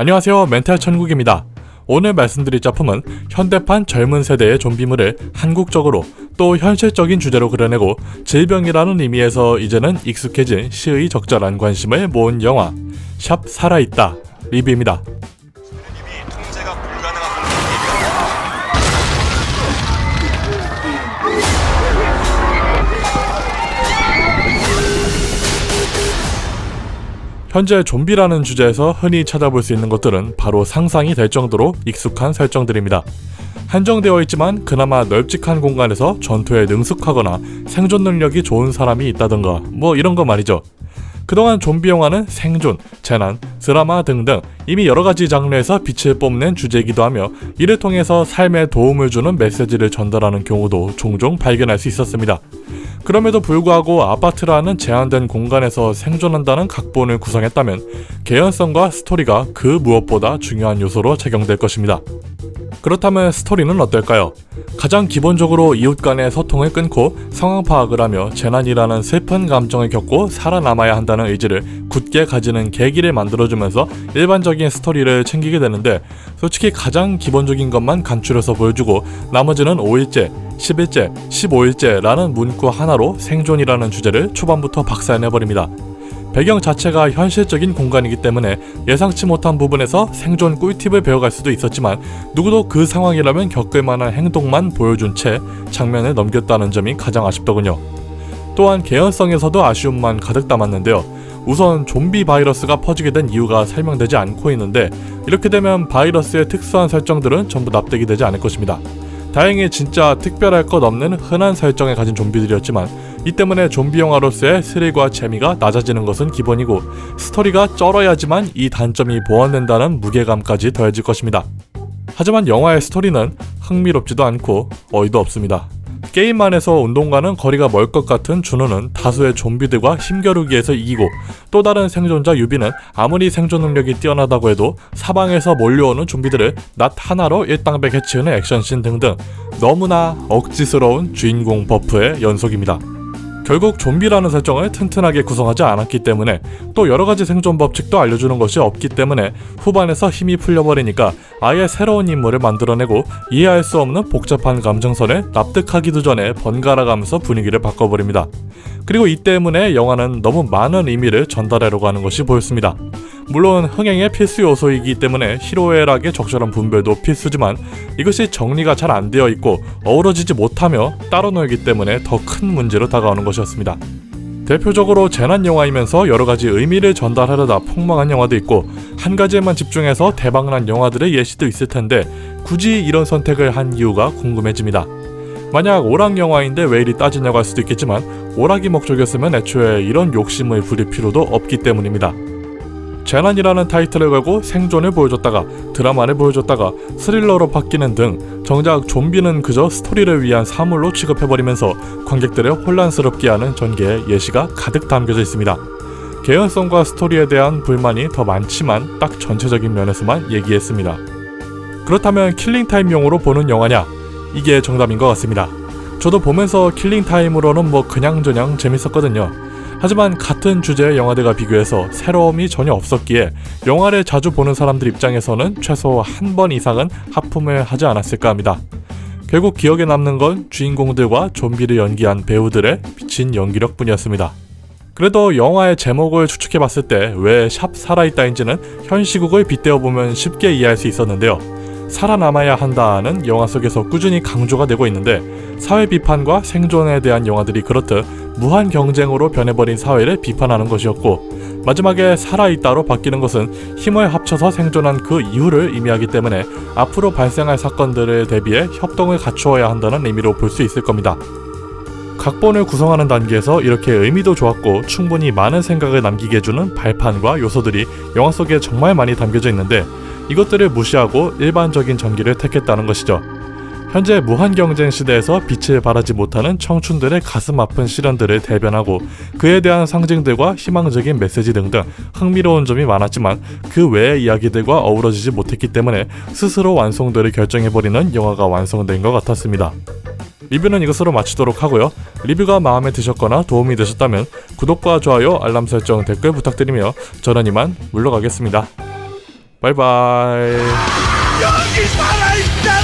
안녕하세요, 멘탈 천국입니다. 오늘 말씀드릴 작품은 현대판 젊은 세대의 좀비물을 한국적으로 또 현실적인 주제로 그려내고 질병이라는 의미에서 이제는 익숙해진 시의 적절한 관심을 모은 영화 샵 살아있다 리뷰입니다. 현재 좀비라는 주제에서 흔히 찾아볼 수 있는 것들은 바로 상상이 될 정도로 익숙한 설정들입니다. 한정되어 있지만 그나마 널찍한 공간에서 전투에 능숙하거나 생존 능력이 좋은 사람이 있다던가 뭐 이런 거 말이죠. 그동안 좀비 영화는 생존, 재난, 드라마 등등 이미 여러가지 장르에서 빛을 뽐낸 주제이기도 하며 이를 통해서 삶에 도움을 주는 메시지를 전달하는 경우도 종종 발견할 수 있었습니다. 그럼에도 불구하고 아파트라는 제한된 공간에서 생존한다는 각본을 구성했다면 개연성과 스토리가 그 무엇보다 중요한 요소로 작용될 것입니다. 그렇다면 스토리는 어떨까요? 가장 기본적으로 이웃 간의 소통을 끊고 상황 파악을 하며 재난이라는 슬픈 감정을 겪고 살아남아야 한다는 의지를 굳게 가지는 계기를 만들어주면서 일반적인 스토리를 챙기게 되는데, 솔직히 가장 기본적인 것만 간추려서 보여주고 나머지는 5일째, 10일째, 15일째라는 문구 하나로 생존이라는 주제를 초반부터 박살내버립니다. 배경 자체가 현실적인 공간이기 때문에 예상치 못한 부분에서 생존 꿀팁을 배워갈 수도 있었지만 누구도 그 상황이라면 겪을 만한 행동만 보여준 채 장면을 넘겼다는 점이 가장 아쉽더군요. 또한 개연성에서도 아쉬움만 가득 담았는데요. 우선 좀비 바이러스가 퍼지게 된 이유가 설명되지 않고 있는데, 이렇게 되면 바이러스의 특수한 설정들은 전부 납득이 되지 않을 것입니다. 다행히 진짜 특별할 것 없는 흔한 설정을 가진 좀비들이었지만 이 때문에 좀비 영화로서의 스릴과 재미가 낮아지는 것은 기본이고, 스토리가 쩔어야지만 이 단점이 보완된다는 무게감까지 더해질 것입니다. 하지만 영화의 스토리는 흥미롭지도 않고 어이도 없습니다. 게임 안에서 운동과는 거리가 멀 것 같은 준호는 다수의 좀비들과 힘겨루기에서 이기고, 또 다른 생존자 유비는 아무리 생존 능력이 뛰어나다고 해도 사방에서 몰려오는 좀비들을 낫 하나로 일당백 해치우는 액션씬 등등 너무나 억지스러운 주인공 버프의 연속입니다. 결국 좀비라는 설정을 튼튼하게 구성하지 않았기 때문에, 또 여러가지 생존 법칙도 알려주는 것이 없기 때문에 후반에서 힘이 풀려버리니까 아예 새로운 인물을 만들어내고 이해할 수 없는 복잡한 감정선을 납득하기도 전에 번갈아가면서 분위기를 바꿔버립니다. 그리고 이 때문에 영화는 너무 많은 의미를 전달하려고 하는 것이 보였습니다. 물론 흥행의 필수 요소이기 때문에 희로애락의 적절한 분별도 필수지만 이것이 정리가 잘 안 되어 있고 어우러지지 못하며 따로 놀기 때문에 더 큰 문제로 다가오는 것이었습니다. 대표적으로 재난 영화이면서 여러가지 의미를 전달하려다 폭망한 영화도 있고, 한 가지에만 집중해서 대박난 영화들의 예시도 있을 텐데 굳이 이런 선택을 한 이유가 궁금해집니다. 만약 오락 영화인데 왜 이리 따지냐고 할 수도 있겠지만 오락이 목적이었으면 애초에 이런 욕심을 부릴 필요도 없기 때문입니다. 재난이라는 타이틀을 걸고 생존을 보여줬다가 드라마를 보여줬다가 스릴러로 바뀌는 등 정작 좀비는 그저 스토리를 위한 사물로 취급해버리면서 관객들을 혼란스럽게 하는 전개의 예시가 가득 담겨져 있습니다. 개연성과 스토리에 대한 불만이 더 많지만 딱 전체적인 면에서만 얘기했습니다. 그렇다면 킬링타임용으로 보는 영화냐? 이게 정답인 것 같습니다. 저도 보면서 킬링타임으로는 뭐 그냥저냥 재밌었거든요. 하지만 같은 주제의 영화들과 비교해서 새로움이 전혀 없었기에 영화를 자주 보는 사람들 입장에서는 최소 한 번 이상은 하품을 하지 않았을까 합니다. 결국 기억에 남는 건 주인공들과 좀비를 연기한 배우들의 미친 연기력뿐이었습니다. 그래도 영화의 제목을 추측해봤을 때 왜 샵 살아있다인지는 현 시국을 빗대어보면 쉽게 이해할 수 있었는데요. 살아남아야 한다는 영화 속에서 꾸준히 강조가 되고 있는데, 사회 비판과 생존에 대한 영화들이 그렇듯 무한 경쟁으로 변해버린 사회를 비판하는 것이었고, 마지막에 살아있다로 바뀌는 것은 힘을 합쳐서 생존한 그 이유를 의미하기 때문에 앞으로 발생할 사건들을 대비해 협동을 갖추어야 한다는 의미로 볼 수 있을 겁니다. 각본을 구성하는 단계에서 이렇게 의미도 좋았고 충분히 많은 생각을 남기게 해주는 발판과 요소들이 영화 속에 정말 많이 담겨져 있는데, 이것들을 무시하고 일반적인 전기를 택했다는 것이죠. 현재 무한경쟁 시대에서 빛을 발하지 못하는 청춘들의 가슴 아픈 시련들을 대변하고 그에 대한 상징들과 희망적인 메시지 등등 흥미로운 점이 많았지만 그 외의 이야기들과 어우러지지 못했기 때문에 스스로 완성도를 결정해버리는 영화가 완성된 것 같았습니다. 리뷰는 이것으로 마치도록 하고요. 리뷰가 마음에 드셨거나 도움이 되셨다면 구독과 좋아요, 알람 설정, 댓글 부탁드리며 저는 이만 물러가겠습니다. 바이바이. 여기 살아있다.